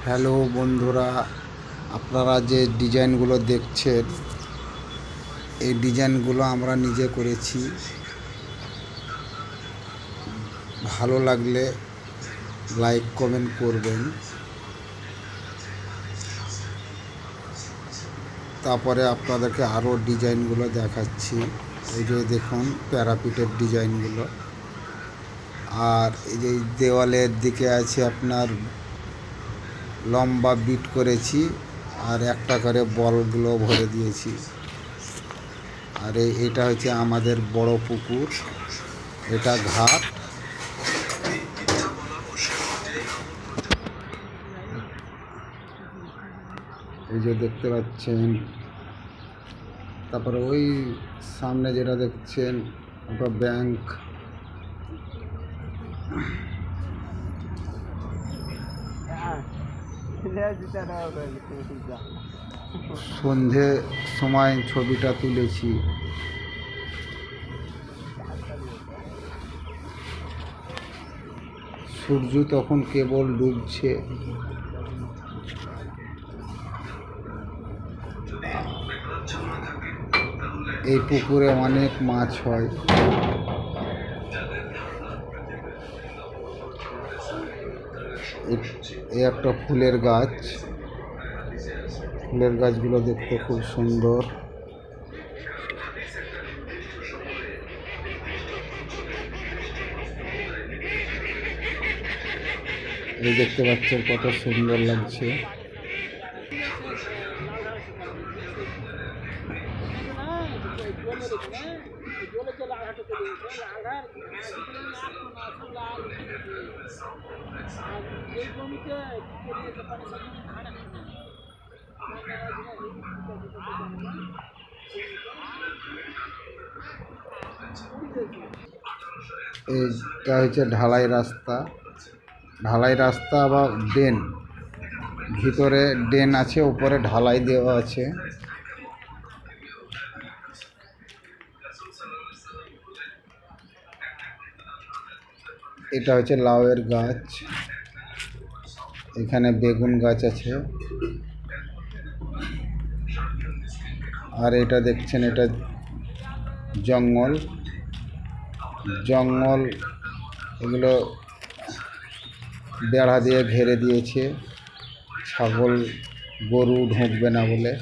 Hello বন্ধুরা, আপনারা যে ডিজাইনগুলো দেখছেন এই ডিজাইনগুলো আমরা নিজে করেছি। ভালো লাগলে লাইক কমেন্ট করবেন। তারপরে আপনাদেরকে আরও ডিজাইনগুলো দেখাচ্ছি। এই যে দেখুন প্যারাপিটের ডিজাইনগুলো, আর এই যে দেওয়ালের দিকে আছে আপনার লম্বা বিট করেছি, আর একটা করে বলগুলো ভরে দিয়েছি। আর এটা হচ্ছে আমাদের বড় পুকুর, এটা ঘাট। এই যে দেখতে পাচ্ছেন, তারপরে ওই সামনে যেটা দেখছেন ওটা ব্যাংক। সন্ধে সময় ছবিটা তুলেছি। সূর্য তখন কেবল ডুবছে। এই পুকুরে অনেক মাছ হয়। এই একটা ফুলের গাছ, ফুলের গাছগুলো দেখতে খুব সুন্দর। এই দেখতে পাচ্ছেন কত সুন্দর লাগছে। এইটা হচ্ছে ঢালাই রাস্তা, ঢালাই রাস্তা বা ড্রেন। ভিতরে ড্রেন আছে, উপরে ঢালাই দেওয়া আছে। এটা হচ্ছে লাউয়ের গাছ, এখানে বেগুন গাছ আছে। আর এটা দেখছেন, এটা জঙ্গল। জঙ্গল এগুলো বেড়া দিয়ে ঘিরে দিয়েছে, ছাগল গরু ঢুকবে না বলে।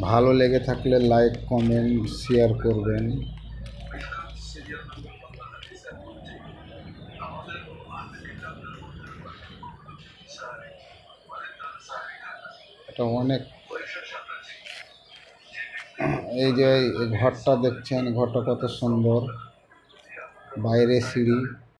ভালো লেগে থাকলে লাইক কমেন্ট শেয়ার করবেন। এটা অনেক, এই যে ঘরটা দেখছেন, ঘরটা কত সুন্দর, বাইরে সিঁড়ি।